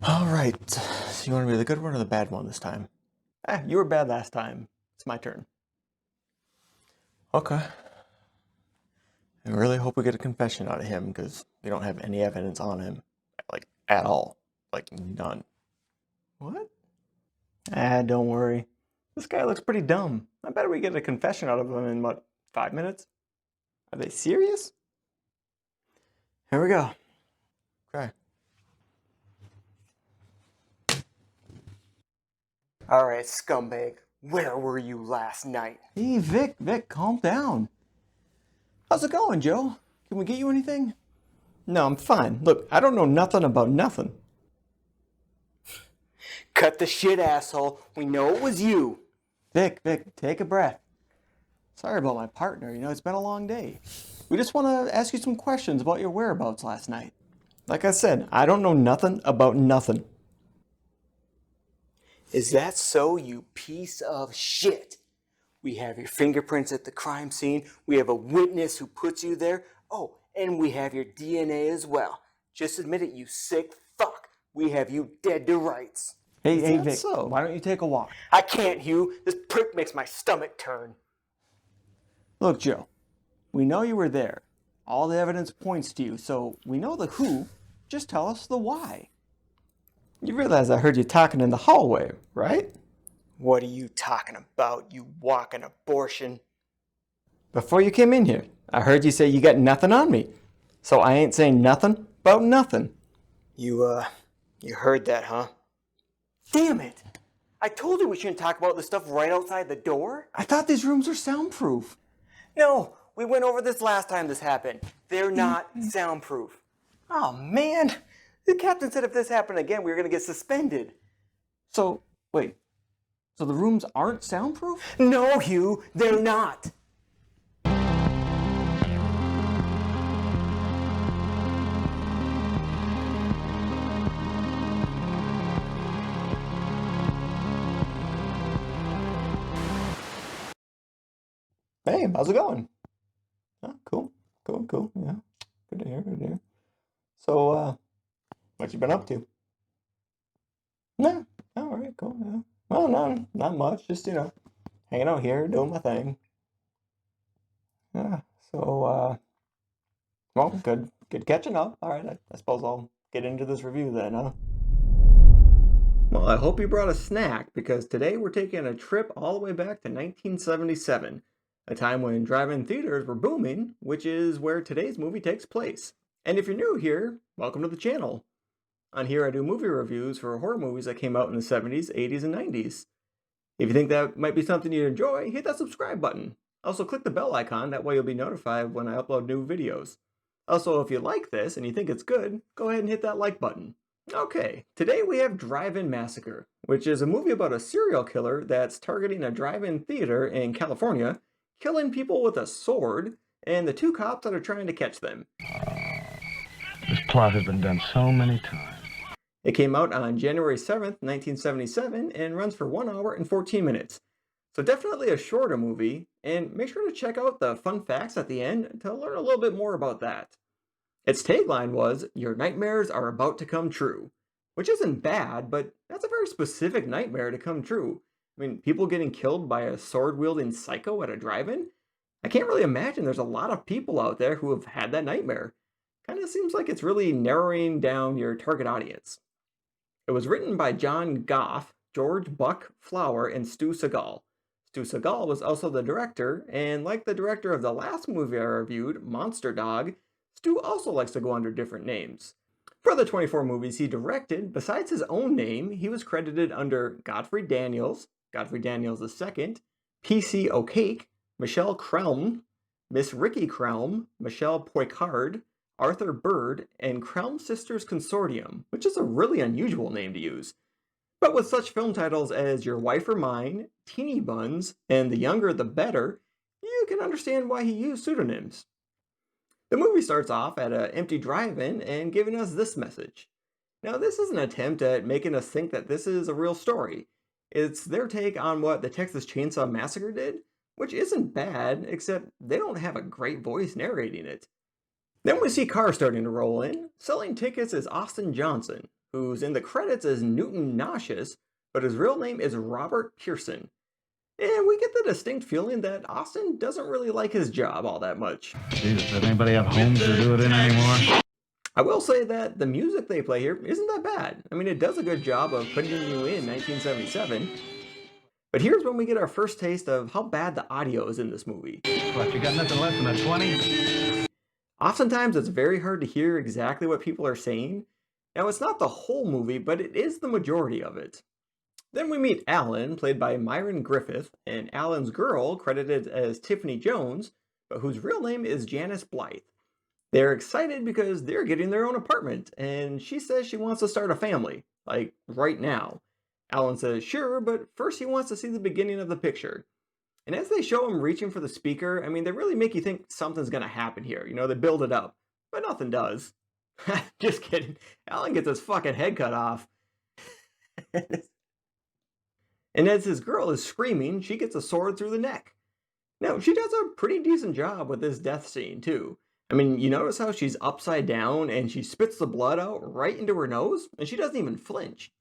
All right. So you want to be the good one or the bad one this time? You were bad last time. It's my turn. Okay. I really hope we get a confession out of him because we don't have any evidence on him. Like, at all. Like, none. What? Don't worry. This guy looks pretty dumb. I bet we get a confession out of him in, what, 5 minutes? Are they serious? Here we go. Okay. All right, scumbag. Where were you last night? Hey, Vic, calm down. How's it going, Joe? Can we get you anything? No, I'm fine. Look, I don't know nothing about nothing. Cut the shit, asshole. We know it was you. Vic, take a breath. Sorry about my partner. It's been a long day. We just want to ask you some questions about your whereabouts last night. Like I said, I don't know nothing about nothing. Is that so, you piece of shit? We have your fingerprints at the crime scene. We have a witness who puts you there. Oh, and we have your DNA as well. Just admit it, you sick fuck. We have you dead to rights. Hey, Vic, so? Why don't you take a walk? I can't, Hugh. This prick makes my stomach turn. Look, Joe, we know you were there. All the evidence points to you, so we know the who. Just tell us the why. You realize I heard you talking in the hallway, right? What are you talking about, you walking abortion? Before you came in here, I heard you say you got nothing on me. So I ain't saying nothing about nothing. You heard that, huh? Damn it! I told you we shouldn't talk about this stuff right outside the door. I thought these rooms are soundproof. No, we went over this last time this happened. They're not soundproof. Oh, man. The captain said if this happened again, we were going to get suspended. So, wait. So the rooms aren't soundproof? No, Hugh, they're not. Hey, how's it going? Oh, cool. Yeah, good to hear. So, what you been up to? No, all right, cool. Yeah. Well, no, not much. Just hanging out here, doing my thing. Yeah. So, well, good catching up. All right, I suppose I'll get into this review then, huh? Well, I hope you brought a snack because today we're taking a trip all the way back to 1977, a time when drive-in theaters were booming, which is where today's movie takes place. And if you're new here, welcome to the channel. On here I do movie reviews for horror movies that came out in the 70s, 80s, and 90s. If you think that might be something you'd enjoy, hit that subscribe button. Also click the bell icon, that way you'll be notified when I upload new videos. Also, if you like this and you think it's good, go ahead and hit that like button. Okay, today we have Drive-In Massacre, which is a movie about a serial killer that's targeting a drive-in theater in California, killing people with a sword, and the two cops that are trying to catch them. This plot has been done so many times. It came out on January 7th, 1977, and runs for 1 hour and 14 minutes. So definitely a shorter movie, and make sure to check out the fun facts at the end to learn a little bit more about that. Its tagline was, "Your nightmares are about to come true," which isn't bad, but that's a very specific nightmare to come true. I mean, people getting killed by a sword-wielding psycho at a drive-in? I can't really imagine there's a lot of people out there who have had that nightmare. Kind of seems like it's really narrowing down your target audience. It was written by John Goff, George Buck Flower, and Stu Seagal. Stu Seagal was also the director, and like the director of the last movie I reviewed, Monster Dog, Stu also likes to go under different names. For the 24 movies he directed, besides his own name, he was credited under Godfrey Daniels II, P.C. O'Cake, Michelle Krelm, Miss Ricky Krelm, Michelle Poicard, Arthur Bird, and Krelm Sisters Consortium, which is a really unusual name to use. But with such film titles as Your Wife or Mine, Teeny Buns, and The Younger the Better, you can understand why he used pseudonyms. The movie starts off at an empty drive-in and giving us this message. Now, this is an attempt at making us think that this is a real story. It's their take on what the Texas Chainsaw Massacre did, which isn't bad, except they don't have a great voice narrating it. Then we see cars starting to roll in. Selling tickets is Austin Johnson, who's in the credits as Newton Nauseous, but his real name is Robert Pearson. And we get the distinct feeling that Austin doesn't really like his job all that much. Jesus, does anybody have homes to do it in anymore? I will say that the music they play here isn't that bad. I mean, it does a good job of putting you in 1977. But here's when we get our first taste of how bad the audio is in this movie. What, you got nothing less than a 20? Oftentimes, it's very hard to hear exactly what people are saying. Now, it's not the whole movie, but it is the majority of it. Then we meet Alan, played by Myron Griffith, and Alan's girl, credited as Tiffany Jones, but whose real name is Janice Blythe. They're excited because they're getting their own apartment, and she says she wants to start a family, like right now. Alan says sure, but first he wants to see the beginning of the picture. And as they show him reaching for the speaker, I mean, they really make you think something's going to happen here. You know, they build it up, but nothing does. Just kidding. Alan gets his fucking head cut off. And as his girl is screaming, she gets a sword through the neck. Now, she does a pretty decent job with this death scene, too. I mean, you notice how she's upside down and she spits the blood out right into her nose, and she doesn't even flinch.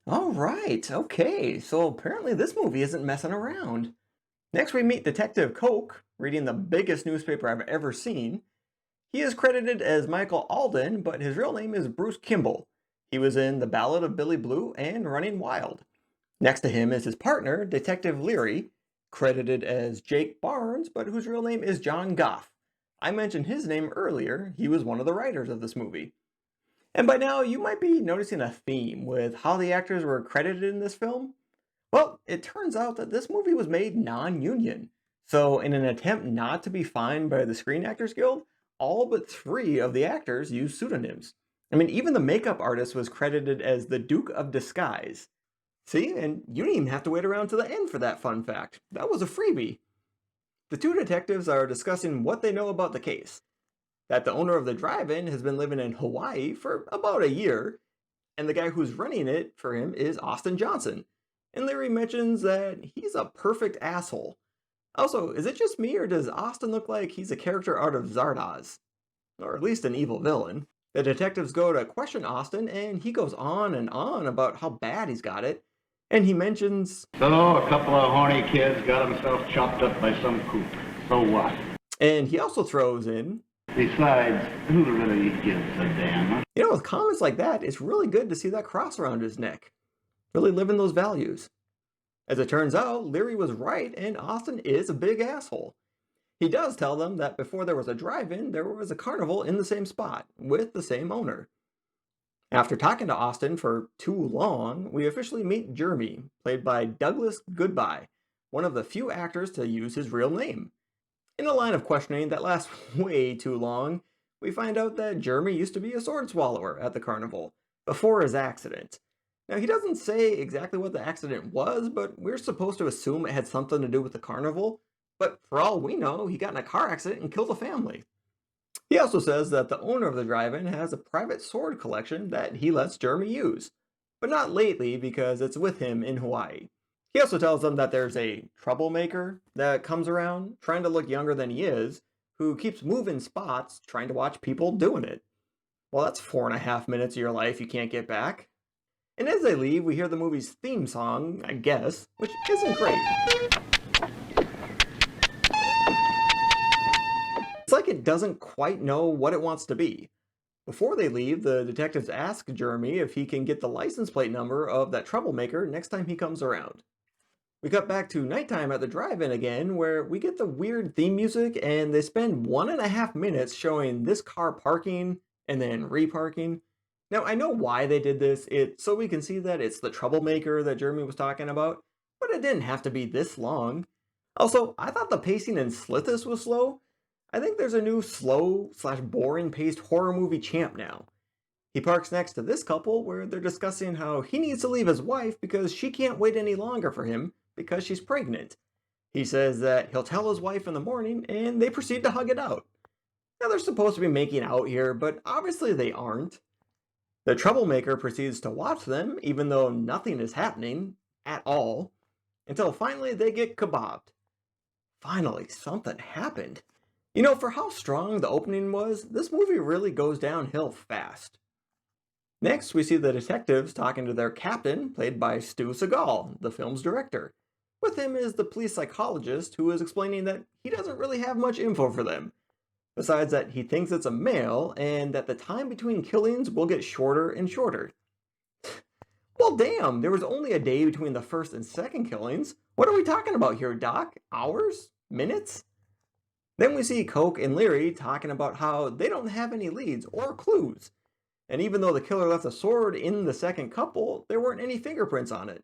All right, okay, so apparently this movie isn't messing around. Next, we meet Detective Coke, reading the biggest newspaper I've ever seen. He is credited as Michael Alden, but his real name is Bruce Kimball. He was in The Ballad of Billy Blue and Running Wild. Next to him is his partner, Detective Leary, credited as Jake Barnes, but whose real name is John Goff. I mentioned his name earlier. He was one of the writers of this movie. And by now, you might be noticing a theme with how the actors were credited in this film. Well, it turns out that this movie was made non-union. So in an attempt not to be fined by the Screen Actors Guild, all but 3 of the actors used pseudonyms. I mean, even the makeup artist was credited as the Duke of Disguise. See, and you didn't even have to wait around to the end for that fun fact. That was a freebie. The 2 detectives are discussing what they know about the case. That the owner of the drive-in has been living in Hawaii for about a year, and the guy who's running it for him is Austin Johnson. And Larry mentions that he's a perfect asshole. Also, is it just me, or does Austin look like he's a character out of Zardoz? Or at least an evil villain. The detectives go to question Austin, and he goes on and on about how bad he's got it. And he mentions, So, a couple of horny kids got themselves chopped up by some kook. So what? And he also throws in, Besides, who really gives a damn? you know, with comments like that, it's really good to see that cross around his neck. Really living those values. As it turns out, Leary was right, and Austin is a big asshole. He does tell them that before there was a drive-in, there was a carnival in the same spot, with the same owner. After talking to Austin for too long, we officially meet Jeremy, played by Douglas Goodbye, one of the few actors to use his real name. In a line of questioning that lasts way too long, we find out that Jeremy used to be a sword swallower at the carnival, before his accident. Now, he doesn't say exactly what the accident was, but we're supposed to assume it had something to do with the carnival. But for all we know, he got in a car accident and killed a family. He also says that the owner of the drive-in has a private sword collection that he lets Jeremy use, but not lately because it's with him in Hawaii. He also tells them that there's a troublemaker that comes around, trying to look younger than he is, who keeps moving spots, trying to watch people doing it. Well, that's 4.5 minutes of your life you can't get back. And as they leave, we hear the movie's theme song, I guess, which isn't great. It's like it doesn't quite know what it wants to be. Before they leave, the detectives ask Jeremy if he can get the license plate number of that troublemaker next time he comes around. We cut back to nighttime at the drive-in again, where we get the weird theme music, and they spend 1.5 minutes showing this car parking and then reparking. Now, I know why they did this. It's so we can see that it's the troublemaker that Jeremy was talking about, but it didn't have to be this long. Also, I thought the pacing in Slithis was slow. I think there's a new slow/boring paced horror movie champ now. He parks next to this couple where they're discussing how he needs to leave his wife because she can't wait any longer for him because she's pregnant. He says that he'll tell his wife in the morning, and they proceed to hug it out. Now, they're supposed to be making out here, but obviously they aren't. The troublemaker proceeds to watch them, even though nothing is happening at all, until finally they get kebabbed. Finally, something happened. You know, for how strong the opening was, this movie really goes downhill fast. Next, we see the detectives talking to their captain, played by Stu Seagal, the film's director. With him is the police psychologist who is explaining that he doesn't really have much info for them, besides that he thinks it's a male and that the time between killings will get shorter and shorter. Well, damn, there was only a day between the first and second killings. What are we talking about here, Doc? Hours? Minutes? Then we see Coke and Leary talking about how they don't have any leads or clues. And even though the killer left a sword in the second couple, there weren't any fingerprints on it.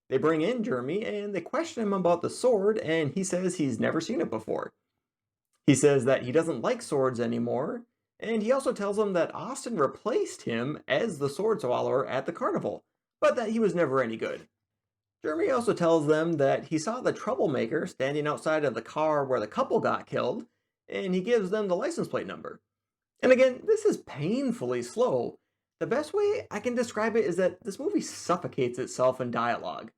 They bring in Jeremy and they question him about the sword, and he says he's never seen it before. He says that he doesn't like swords anymore, and he also tells them that Austin replaced him as the sword swallower at the carnival, but that he was never any good. Jeremy also tells them that he saw the troublemaker standing outside of the car where the couple got killed, and he gives them the license plate number. And again, this is painfully slow. The best way I can describe it is that this movie suffocates itself in dialogue.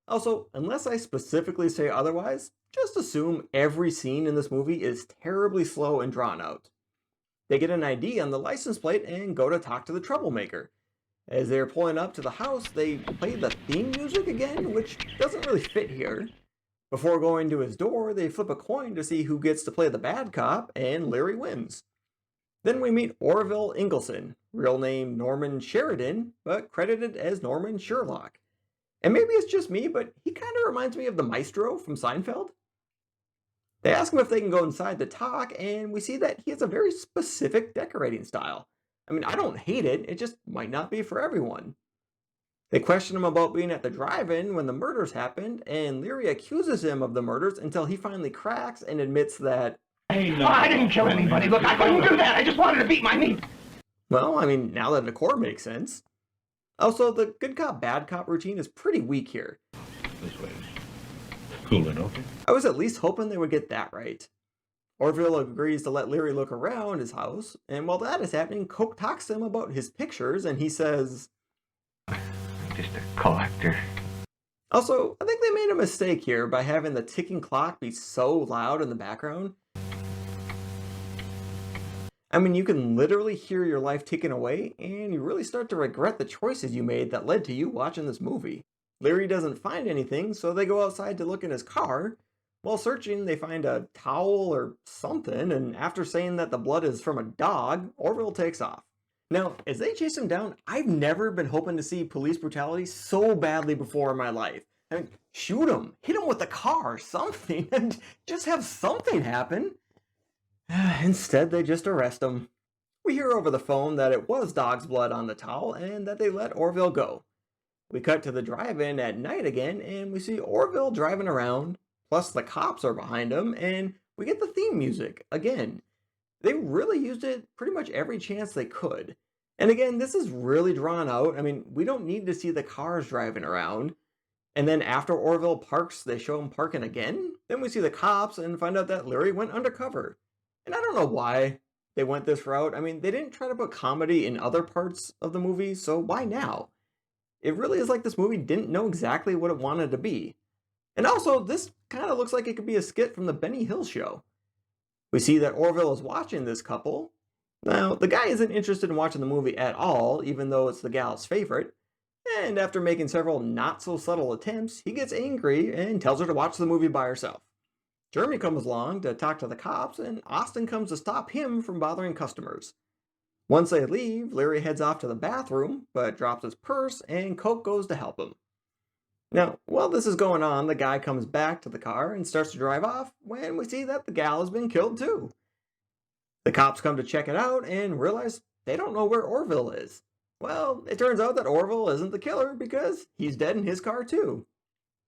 Also, unless I specifically say otherwise, just assume every scene in this movie is terribly slow and drawn out. They get an ID on the license plate and go to talk to the troublemaker. As they're pulling up to the house, they play the theme music again, which doesn't really fit here. Before going to his door, they flip a coin to see who gets to play the bad cop, and Larry wins. Then we meet Orville Ingleson, real name Norman Sheridan, but credited as Norman Sherlock. And maybe it's just me, but he kind of reminds me of the maestro from Seinfeld. They ask him if they can go inside to talk, and we see that he has a very specific decorating style. I mean, I don't hate it, it just might not be for everyone. They question him about being at the drive-in when the murders happened, and Leary accuses him of the murders until he finally cracks and admits that, Hey, no, I didn't kill anybody. Look, I couldn't do that. I just wanted to beat my meat. well, I mean, now that the core makes sense. Also, the good cop, bad cop routine is pretty weak here. This way. Cooling, okay? I was at least hoping they would get that right. Orville agrees to let Leary look around his house, and while that is happening, Coke talks to him about his pictures, and he says, I'm just a collector. Also, I think they made a mistake here by having the ticking clock be so loud in the background. I mean, you can literally hear your life ticking away, and you really start to regret the choices you made that led to you watching this movie. Leary doesn't find anything, so they go outside to look in his car. While searching, they find a towel or something, and after saying that the blood is from a dog, Orville takes off. Now, as they chase him down, I've never been hoping to see police brutality so badly before in my life. I mean, shoot him, hit him with the car, something, and just have something happen. Instead, they just arrest him. We hear over the phone that it was dog's blood on the towel and that they let Orville go. We cut to the drive-in at night again, and we see Orville driving around, plus the cops are behind him, and we get the theme music again. They really used it pretty much every chance they could. And again, this is really drawn out. I mean, we don't need to see the cars driving around. And then after Orville parks, they show him parking again. Then we see the cops and find out that Larry went undercover. And I don't know why they went this route. I mean, they didn't try to put comedy in other parts of the movie, so why now? It really is like this movie didn't know exactly what it wanted to be. And also, this kind of looks like it could be a skit from the Benny Hill show. We see that Orville is watching this couple. Now, the guy isn't interested in watching the movie at all, even though it's the gal's favorite. And after making several not-so-subtle attempts, he gets angry and tells her to watch the movie by herself. Jeremy comes along to talk to the cops, and Austin comes to stop him from bothering customers. Once they leave, Larry heads off to the bathroom, but drops his purse, and Coke goes to help him. Now, while this is going on, the guy comes back to the car and starts to drive off when we see that the gal has been killed too. The cops come to check it out and realize they don't know where Orville is. Well, it turns out that Orville isn't the killer because he's dead in his car too.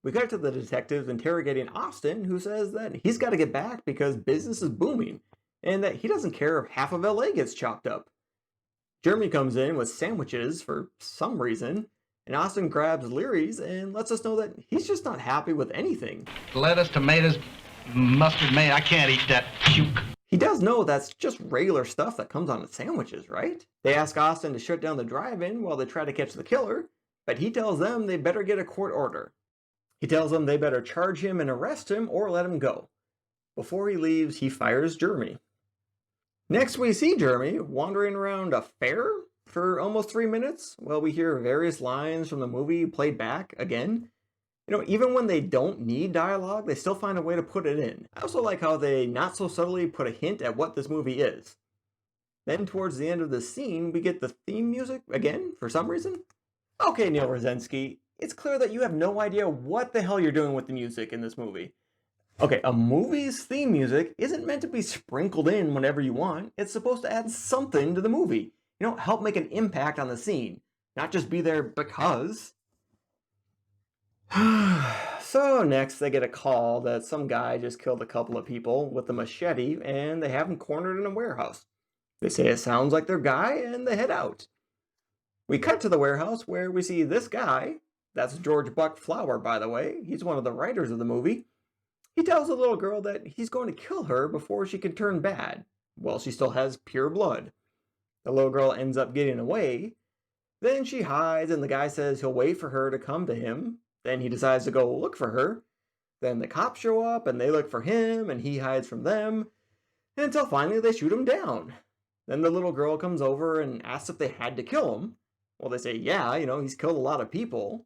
We cut to the detectives interrogating Austin, who says that he's got to get back because business is booming, and that he doesn't care if half of LA gets chopped up. Jeremy comes in with sandwiches for some reason, and Austin grabs Leary's and lets us know that he's just not happy with anything. Lettuce, tomatoes, mustard, mayo. I can't eat that puke. He does know that's just regular stuff that comes on the sandwiches, right? They ask Austin to shut down the drive-in while they try to catch the killer, but he tells them they better get a court order. He tells them they better charge him and arrest him or let him go. Before he leaves, he fires Jeremy. Next we see Jeremy wandering around a fair, For almost 3 minutes, well, we hear various lines from the movie played back again. Even when they don't need dialogue, they still find a way to put it in. I also like how they not so subtly put a hint at what this movie is. Then towards the end of the scene, we get the theme music again, for some reason. Okay, Neil Rosensky, it's clear that you have no idea what the hell you're doing with the music in this movie. Okay, a movie's theme music isn't meant to be sprinkled in whenever you want. It's supposed to add something to the movie. Help make an impact on the scene, not just be there because. So next they get a call that some guy just killed a couple of people with a machete and they have him cornered in a warehouse. They say it sounds like their guy and they head out. We cut to the warehouse where we see this guy. That's George Buck Flower, by the way. He's one of the writers of the movie. He tells the little girl that he's going to kill her before she can turn bad, while she still has pure blood. The little girl ends up getting away. Then she hides and the guy says he'll wait for her to come to him. Then he decides to go look for her. Then the cops show up and they look for him and he hides from them until finally they shoot him down. Then the little girl comes over and asks if they had to kill him. Well, they say, yeah, he's killed a lot of people.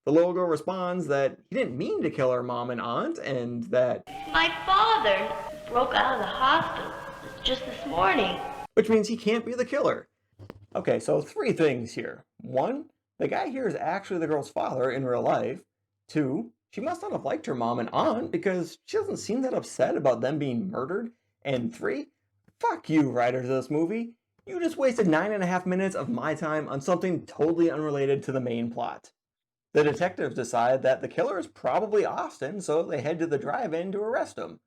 The little girl responds that he didn't mean to kill her mom and aunt and that My father broke out of the hospital just this morning. which means he can't be the killer. Okay, so 3 things here. 1, the guy here is actually the girl's father in real life. 2, she must not have liked her mom and aunt because she doesn't seem that upset about them being murdered. And 3, fuck you, writers of this movie. You just wasted 9.5 minutes of my time on something totally unrelated to the main plot. The detectives decide that the killer is probably Austin, so they head to the drive-in to arrest him.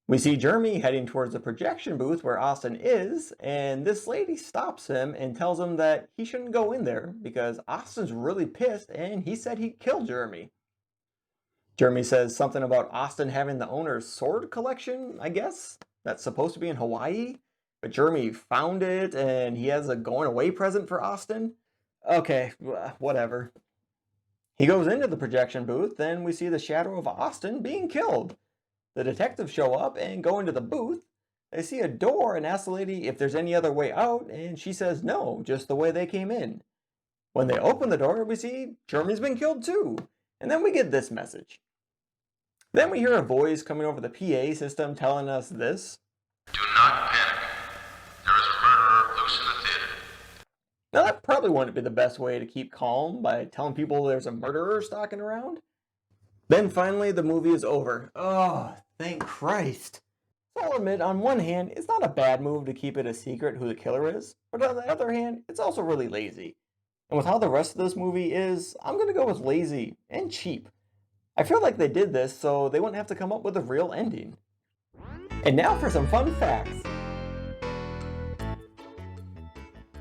We see Jeremy heading towards the projection booth where Austin is, and this lady stops him and tells him that he shouldn't go in there because Austin's really pissed and he said he'd kill Jeremy. Jeremy says something about Austin having the owner's sword collection, I guess, that's supposed to be in Hawaii, but Jeremy found it and he has a going away present for Austin. Okay, whatever. He goes into the projection booth, then we see the shadow of Austin being killed. The detectives show up and go into the booth. They see a door and ask the lady if there's any other way out, and she says no, just the way they came in. When they open the door, we see Jeremy's been killed too. And then we get this message. Then we hear a voice coming over the PA system telling us this. Do not panic. There is a murderer loose in the theater. Now that probably wouldn't be the best way to keep calm by telling people there's a murderer stalking around. Then finally the movie is over. Oh, thank Christ. So I'll admit, on one hand, it's not a bad move to keep it a secret who the killer is, but on the other hand, it's also really lazy. And with how the rest of this movie is, I'm going to go with lazy and cheap. I feel like they did this so they wouldn't have to come up with a real ending. And now for some fun facts.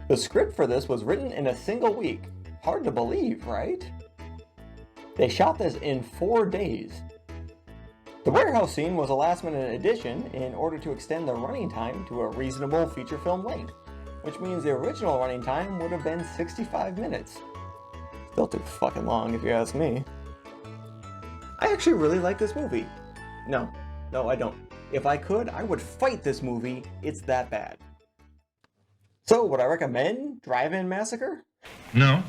The script for this was written in a single week. Hard to believe, right? They shot this in 4 days. The warehouse scene was a last-minute addition in order to extend the running time to a reasonable feature film length, which means the original running time would have been 65 minutes. Still too fucking long if you ask me. I actually really like this movie. No, I don't. If I could, I would fight this movie. It's that bad. So, would I recommend Drive-In Massacre? No.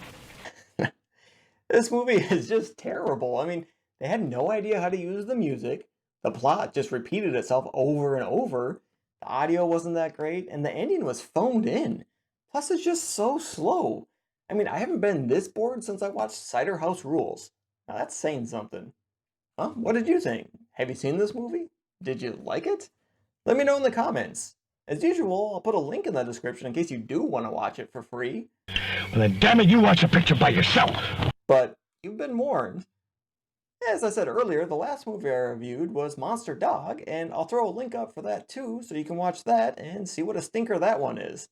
This movie is just terrible. I mean, they had no idea how to use the music. The plot just repeated itself over and over. The audio wasn't that great, and the ending was phoned in. Plus, it's just so slow. I mean, I haven't been this bored since I watched Cider House Rules. Now, that's saying something. Huh? What did you think? Have you seen this movie? Did you like it? Let me know in the comments. As usual, I'll put a link in the description in case you do want to watch it for free. Well, then damn it, you watch the picture by yourself. But you've been warned. As I said earlier, the last movie I reviewed was Monster Dog, and I'll throw a link up for that too, so you can watch that and see what a stinker that one is.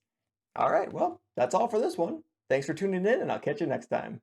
Alright, well, that's all for this one. Thanks for tuning in, and I'll catch you next time.